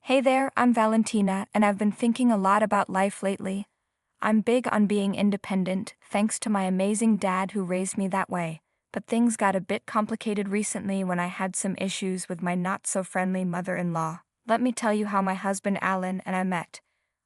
Hey there, I'm Valentina, and I've been thinking a lot about life lately. I'm big on being independent, thanks to my amazing dad who raised me that way. But things got a bit complicated recently when I had some issues with my not-so-friendly mother-in-law. Let me tell you how my husband Alan and I met.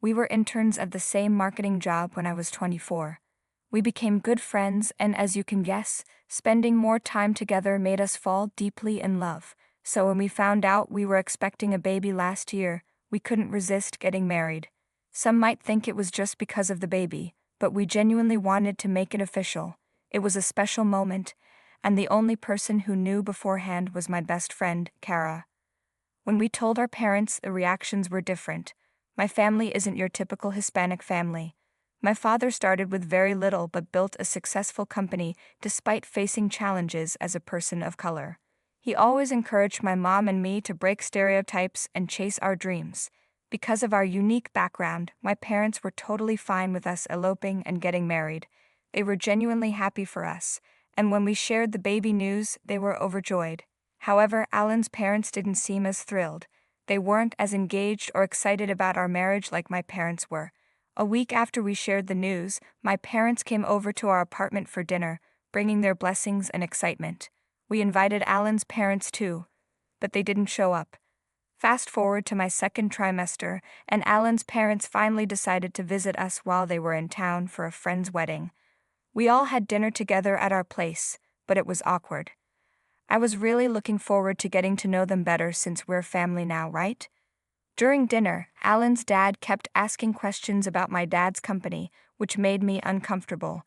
We were interns at the same marketing job when I was 24. We became good friends, and as you can guess, spending more time together made us fall deeply in love. So when we found out we were expecting a baby last year, we couldn't resist getting married. Some might think it was just because of the baby, but we genuinely wanted to make it official. It was a special moment, and the only person who knew beforehand was my best friend, Kara. When we told our parents, the reactions were different. My family isn't your typical Hispanic family. My father started with very little but built a successful company despite facing challenges as a person of color. He always encouraged my mom and me to break stereotypes and chase our dreams. Because of our unique background, my parents were totally fine with us eloping and getting married. They were genuinely happy for us, and when we shared the baby news, they were overjoyed. However, Alan's parents didn't seem as thrilled. They weren't as engaged or excited about our marriage like my parents were. A week after we shared the news, my parents came over to our apartment for dinner, bringing their blessings and excitement. We invited Alan's parents too, but they didn't show up. Fast forward to my second trimester, and Alan's parents finally decided to visit us while they were in town for a friend's wedding. We all had dinner together at our place, but it was awkward. I was really looking forward to getting to know them better since we're family now, right? During dinner, Alan's dad kept asking questions about my dad's company, which made me uncomfortable.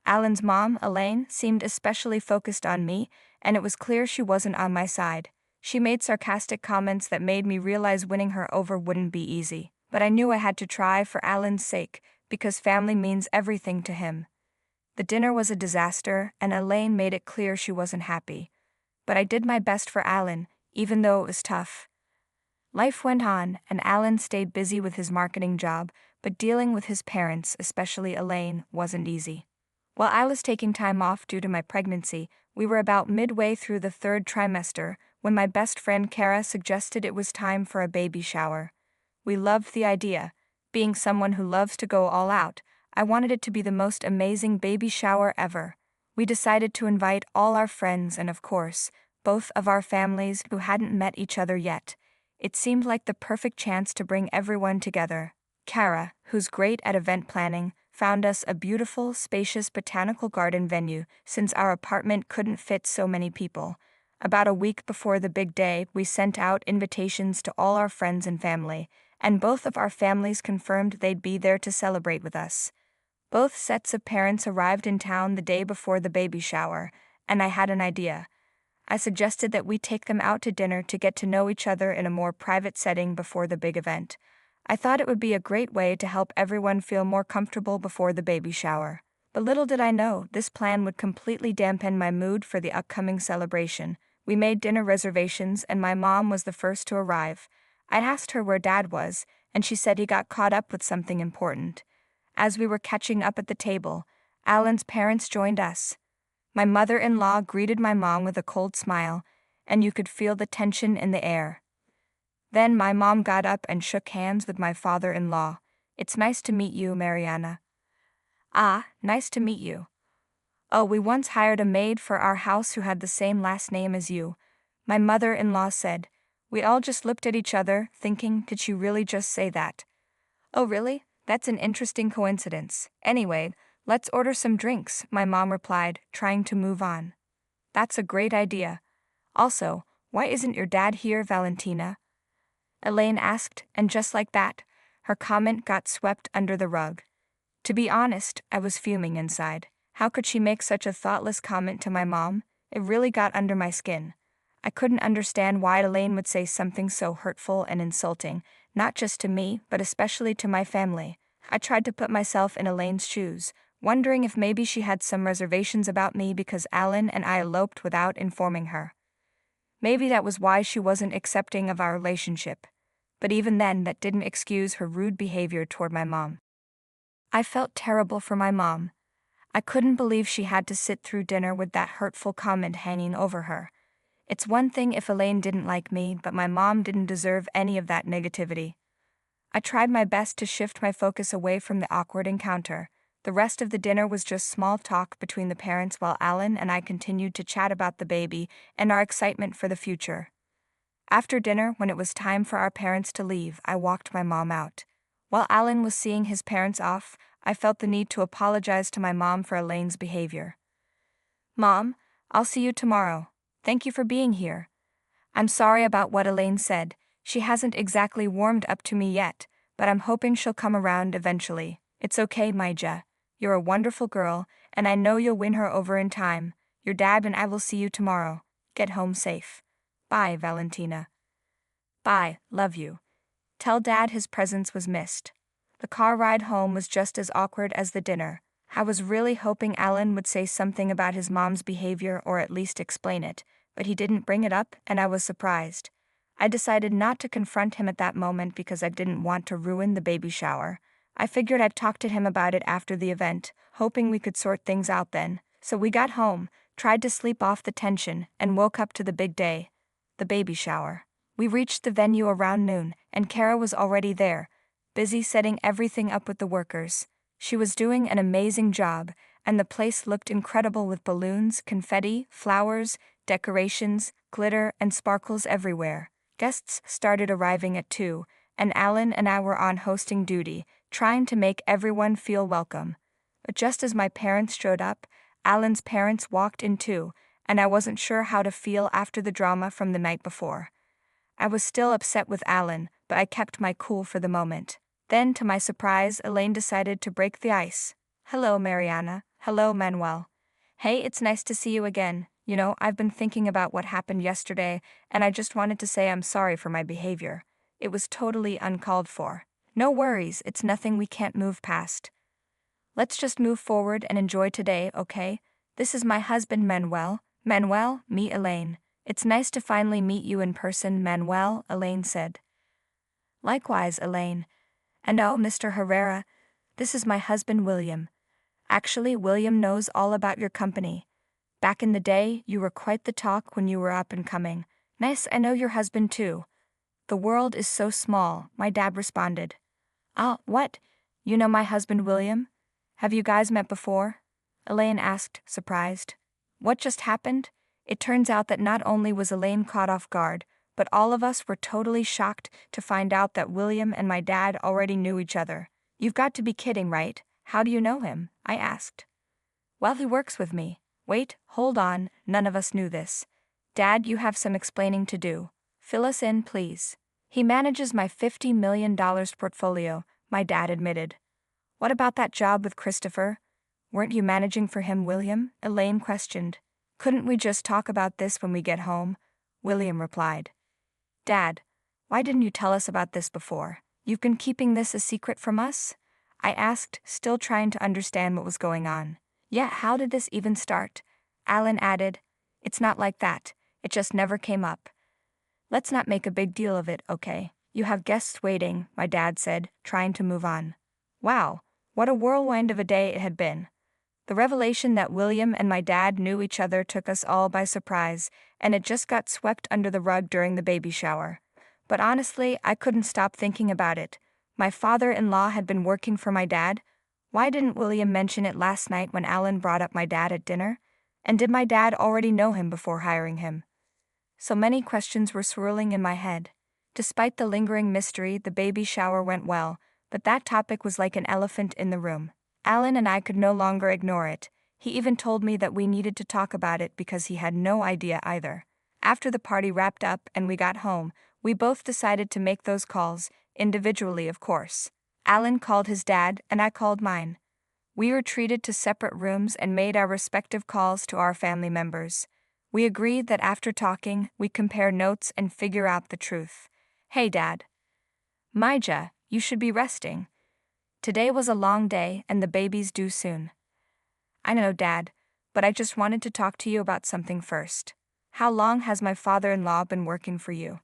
Alan's mom, Elaine, seemed especially focused on me, and it was clear she wasn't on my side. She made sarcastic comments that made me realize winning her over wouldn't be easy. But I knew I had to try for Alan's sake, because family means everything to him. The dinner was a disaster, and Elaine made it clear she wasn't happy. But I did my best for Alan, even though it was tough. Life went on, and Alan stayed busy with his marketing job, but dealing with his parents, especially Elaine, wasn't easy. While I was taking time off due to my pregnancy, we were about midway through the third trimester when my best friend Kara suggested it was time for a baby shower. We loved the idea. Being someone who loves to go all out, I wanted it to be the most amazing baby shower ever. We decided to invite all our friends and, of course, both of our families who hadn't met each other yet. It seemed like the perfect chance to bring everyone together. Kara, who's great at event planning, found us a beautiful, spacious botanical garden venue since our apartment couldn't fit so many people. About a week before the big day, we sent out invitations to all our friends and family, and both of our families confirmed they'd be there to celebrate with us. Both sets of parents arrived in town the day before the baby shower, and I had an idea. I suggested that we take them out to dinner to get to know each other in a more private setting before the big event. I thought it would be a great way to help everyone feel more comfortable before the baby shower. But little did I know, this plan would completely dampen my mood for the upcoming celebration. We made dinner reservations, and my mom was the first to arrive. I'd asked her where Dad was, and she said he got caught up with something important. As we were catching up at the table, Alan's parents joined us. My mother-in-law greeted my mom with a cold smile, and you could feel the tension in the air. Then my mom got up and shook hands with my father-in-law. "It's nice to meet you, Mariana." "Ah, nice to meet you. Oh, we once hired a maid for our house who had the same last name as you," my mother-in-law said. We all just looked at each other, thinking, did she really just say that? "Oh, really? That's an interesting coincidence. Anyway, let's order some drinks," my mom replied, trying to move on. "That's a great idea. Also, why isn't your dad here, Valentina?" Elaine asked, and just like that, her comment got swept under the rug. To be honest, I was fuming inside. How could she make such a thoughtless comment to my mom? It really got under my skin. I couldn't understand why Elaine would say something so hurtful and insulting, not just to me, but especially to my family. I tried to put myself in Elaine's shoes, wondering if maybe she had some reservations about me because Alan and I eloped without informing her. Maybe that was why she wasn't accepting of our relationship. But even then, that didn't excuse her rude behavior toward my mom. I felt terrible for my mom. I couldn't believe she had to sit through dinner with that hurtful comment hanging over her. It's one thing if Elaine didn't like me, but my mom didn't deserve any of that negativity. I tried my best to shift my focus away from the awkward encounter. The rest of the dinner was just small talk between the parents while Alan and I continued to chat about the baby and our excitement for the future. After dinner, when it was time for our parents to leave, I walked my mom out. While Alan was seeing his parents off, I felt the need to apologize to my mom for Elaine's behavior. "Mom, I'll see you tomorrow. Thank you for being here. I'm sorry about what Elaine said. She hasn't exactly warmed up to me yet, but I'm hoping she'll come around eventually. It's okay, Maija. You're a wonderful girl, and I know you'll win her over in time. Your dad and I will see you tomorrow. Get home safe. Bye, Valentina." "Bye, love you. Tell Dad his presence was missed." The car ride home was just as awkward as the dinner. I was really hoping Alan would say something about his mom's behavior or at least explain it, but he didn't bring it up, and I was surprised. I decided not to confront him at that moment because I didn't want to ruin the baby shower. I figured I'd talk to him about it after the event, hoping we could sort things out then. So we got home, tried to sleep off the tension, and woke up to the big day, the baby shower. We reached the venue around noon, and Kara was already there, busy setting everything up with the workers. She was doing an amazing job, and the place looked incredible with balloons, confetti, flowers, decorations, glitter, and sparkles everywhere. Guests started arriving at 2, and Alan and I were on hosting duty, trying to make everyone feel welcome. But just as my parents showed up, Alan's parents walked in too, and I wasn't sure how to feel after the drama from the night before. I was still upset with Alan, but I kept my cool for the moment. Then, to my surprise, Elaine decided to break the ice. "Hello, Mariana. Hello, Manuel. Hey, it's nice to see you again. You know, I've been thinking about what happened yesterday, and I just wanted to say I'm sorry for my behavior. It was totally uncalled for. No worries, it's nothing we can't move past. Let's just move forward and enjoy today, okay? This is my husband, Manuel. Manuel, meet Elaine. It's nice to finally meet you in person, Manuel," Elaine said. "Likewise, Elaine. And oh, Mr. Herrera, this is my husband, William. Actually, William knows all about your company. Back in the day, you were quite the talk when you were up and coming. Nice, I know your husband too." "The world is so small," my dad responded. "Ah, what? You know my husband, William? Have you guys met before?" Elaine asked, surprised. What just happened? It turns out that not only was Elaine caught off guard, but all of us were totally shocked to find out that William and my dad already knew each other. "You've got to be kidding, right? How do you know him?" I asked. "Well, he works with me." "Wait, hold on, none of us knew this. Dad, you have some explaining to do. Fill us in, please." "He manages my $50 million portfolio," my dad admitted. "What about that job with Christopher? Weren't you managing for him, William?" Elaine questioned. "Couldn't we just talk about this when we get home?" William replied. "Dad, why didn't you tell us about this before? You've been keeping this a secret from us?" I asked, still trying to understand what was going on. "Yeah, how did this even start?" Alan added. "It's not like that. It just never came up. Let's not make a big deal of it, okay? You have guests waiting," my dad said, trying to move on. Wow, what a whirlwind of a day it had been. The revelation that William and my dad knew each other took us all by surprise, and it just got swept under the rug during the baby shower. But honestly, I couldn't stop thinking about it. My father-in-law had been working for my dad. Why didn't William mention it last night when Alan brought up my dad at dinner? And did my dad already know him before hiring him? So many questions were swirling in my head. Despite the lingering mystery, the baby shower went well, but that topic was like an elephant in the room. Alan and I could no longer ignore it. He even told me that we needed to talk about it because he had no idea either. After the party wrapped up and we got home, we both decided to make those calls, individually of course. Alan called his dad and I called mine. We retreated to separate rooms and made our respective calls to our family members. We agreed that after talking, we'd compare notes and figure out the truth. "Hey, Dad. Maija, you should be resting. Today was a long day and the baby's due soon." "I know, Dad, but I just wanted to talk to you about something first. How long has my father-in-law been working for you?"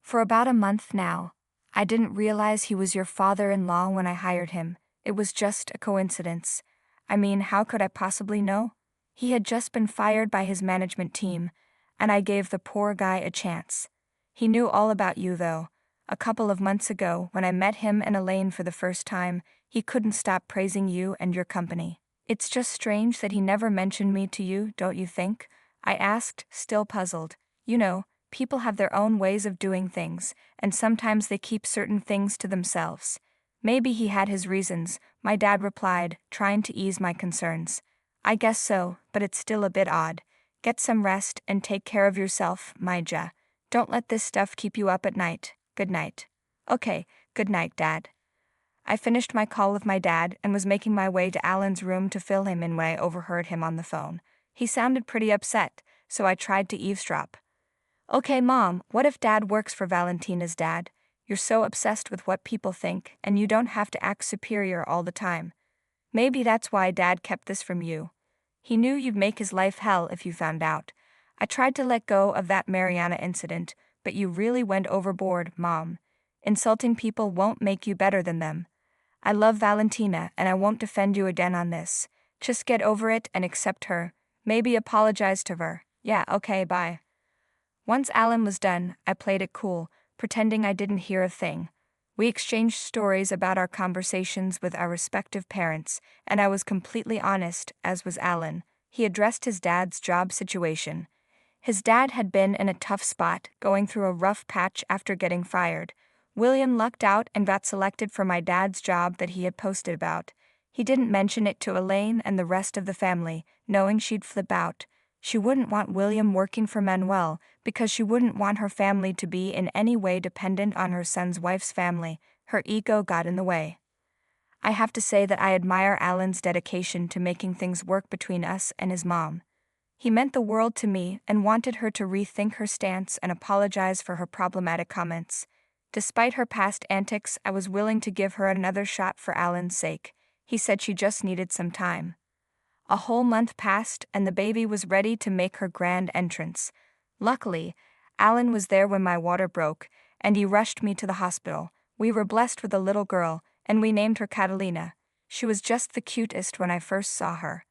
"For about a month now. I didn't realize he was your father-in-law when I hired him. It was just a coincidence. I mean, how could I possibly know? He had just been fired by his management team. and I gave the poor guy a chance. He knew all about you though. A couple of months ago, when I met him and Elaine for the first time, he couldn't stop praising you and your company. It's just strange that he never mentioned me to you, don't you think? I asked, still puzzled. You know, people have their own ways of doing things, and sometimes they keep certain things to themselves. Maybe he had his reasons, my dad replied, trying to ease my concerns. I guess so, but it's still a bit odd. Get some rest and take care of yourself, Maija. Don't let this stuff keep you up at night. Good night. Okay, good night, Dad. I finished my call with my dad and was making my way to Alan's room to fill him in when I overheard him on the phone. He sounded pretty upset, so I tried to eavesdrop. Okay, Mom, what if Dad works for Valentina's dad? You're so obsessed with what people think, and you don't have to act superior all the time. Maybe that's why Dad kept this from you. He knew you'd make his life hell if you found out. I tried to let go of that Mariana incident, but you really went overboard, Mom. Insulting people won't make you better than them. I love Valentina and I won't defend you again on this. Just get over it and accept her. Maybe apologize to her. Yeah, okay, bye. Once Alan was done, I played it cool, pretending I didn't hear a thing. We exchanged stories about our conversations with our respective parents, and I was completely honest, as was Alan. He addressed his dad's job situation. His dad had been in a tough spot, going through a rough patch after getting fired. William lucked out and got selected for my dad's job that he had posted about. He didn't mention it to Elaine and the rest of the family, knowing she'd flip out. She wouldn't want William working for Manuel, because she wouldn't want her family to be in any way dependent on her son's wife's family. Her ego got in the way. I have to say that I admire Alan's dedication to making things work between us and his mom. He meant the world to me and wanted her to rethink her stance and apologize for her problematic comments. Despite her past antics, I was willing to give her another shot for Alan's sake. He said she just needed some time. A whole month passed, and the baby was ready to make her grand entrance. Luckily, Alan was there when my water broke, and he rushed me to the hospital. We were blessed with a little girl, and we named her Catalina. She was just the cutest when I first saw her.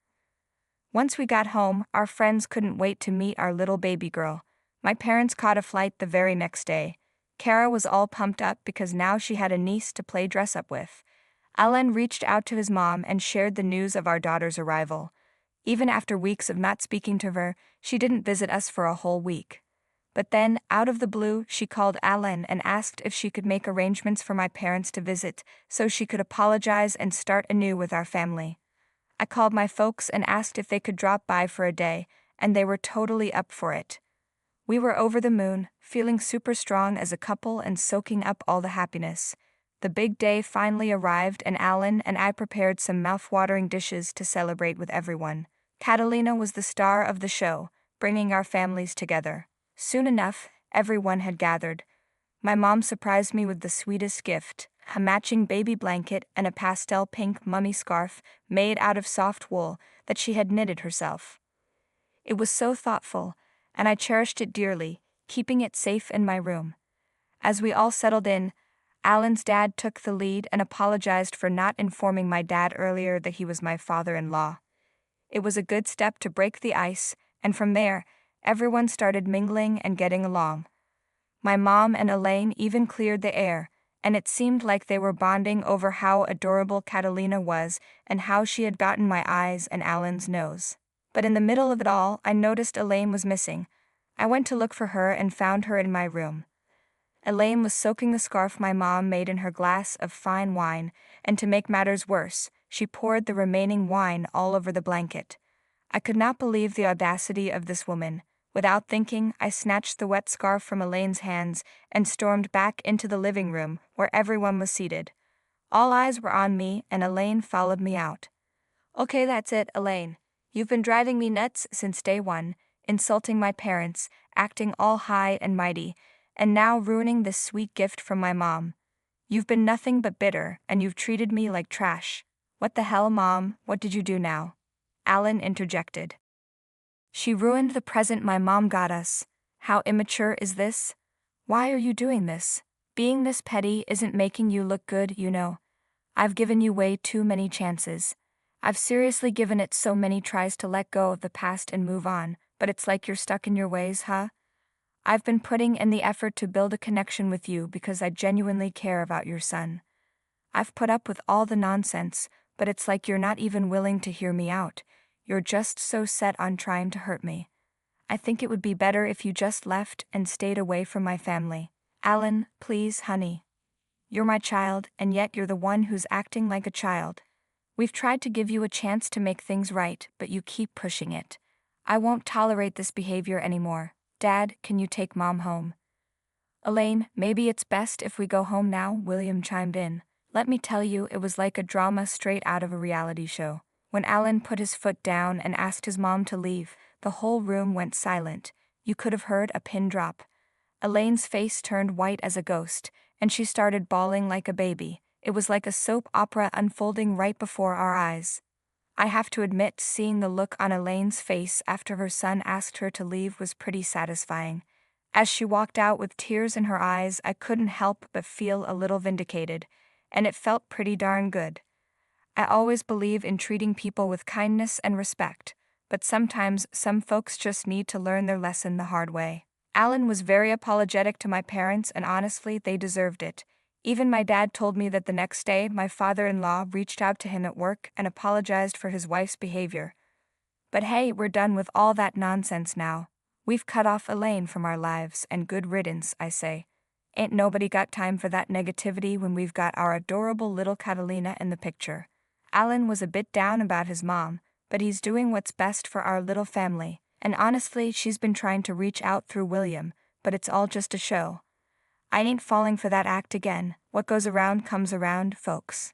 Once we got home, our friends couldn't wait to meet our little baby girl. My parents caught a flight the very next day. Kara was all pumped up because now she had a niece to play dress-up with. Alan reached out to his mom and shared the news of our daughter's arrival. Even after weeks of not speaking to her, she didn't visit us for a whole week. But then, out of the blue, she called Alan and asked if she could make arrangements for my parents to visit, so she could apologize and start anew with our family. I called my folks and asked if they could drop by for a day, and they were totally up for it. We were over the moon, feeling super strong as a couple and soaking up all the happiness. The big day finally arrived, and Alan and I prepared some mouth-watering dishes to celebrate with everyone. Catalina was the star of the show, bringing our families together. Soon enough, everyone had gathered. My mom surprised me with the sweetest gift, a matching baby blanket and a pastel pink mummy scarf made out of soft wool that she had knitted herself. It was so thoughtful, and I cherished it dearly, keeping it safe in my room. As we all settled in, Alan's dad took the lead and apologized for not informing my dad earlier that he was my father-in-law. It was a good step to break the ice, and from there, everyone started mingling and getting along. My mom and Elaine even cleared the air, and it seemed like they were bonding over how adorable Catalina was and how she had gotten my eyes and Alan's nose. But in the middle of it all, I noticed Elaine was missing. I went to look for her and found her in my room. Elaine was soaking the scarf my mom made in her glass of fine wine, and to make matters worse, she poured the remaining wine all over the blanket. I could not believe the audacity of this woman. Without thinking, I snatched the wet scarf from Elaine's hands and stormed back into the living room where everyone was seated. All eyes were on me, and Elaine followed me out. Okay, that's it, Elaine. You've been driving me nuts since day one, insulting my parents, acting all high and mighty, and now ruining this sweet gift from my mom. You've been nothing but bitter, and you've treated me like trash. What the hell, Mom? What did you do now? Alan interjected. She ruined the present my mom got us. How immature is this? Why are you doing this? Being this petty isn't making you look good, you know. I've given you way too many chances. I've seriously given it so many tries to let go of the past and move on, but it's like you're stuck in your ways, huh? I've been putting in the effort to build a connection with you because I genuinely care about your son. I've put up with all the nonsense, but it's like you're not even willing to hear me out. You're just so set on trying to hurt me. I think it would be better if you just left and stayed away from my family. Alan, please, honey. You're my child, and yet you're the one who's acting like a child. We've tried to give you a chance to make things right, but you keep pushing it. I won't tolerate this behavior anymore. Dad, can you take Mom home? Elaine, maybe it's best if we go home now, William chimed in. Let me tell you, it was like a drama straight out of a reality show. When Alan put his foot down and asked his mom to leave, the whole room went silent. You could have heard a pin drop. Elaine's face turned white as a ghost, and she started bawling like a baby. It was like a soap opera unfolding right before our eyes. I have to admit, seeing the look on Elaine's face after her son asked her to leave was pretty satisfying. As she walked out with tears in her eyes, I couldn't help but feel a little vindicated, and it felt pretty darn good. I always believe in treating people with kindness and respect, but sometimes some folks just need to learn their lesson the hard way. Alan was very apologetic to my parents, and honestly, they deserved it. Even my dad told me that the next day my father-in-law reached out to him at work and apologized for his wife's behavior. But hey, we're done with all that nonsense now. We've cut off Elaine from our lives, and good riddance, I say. Ain't nobody got time for that negativity when we've got our adorable little Catalina in the picture. Alan was a bit down about his mom, but he's doing what's best for our little family, and honestly, she's been trying to reach out through William, but it's all just a show. I ain't falling for that act again. What goes around comes around, folks.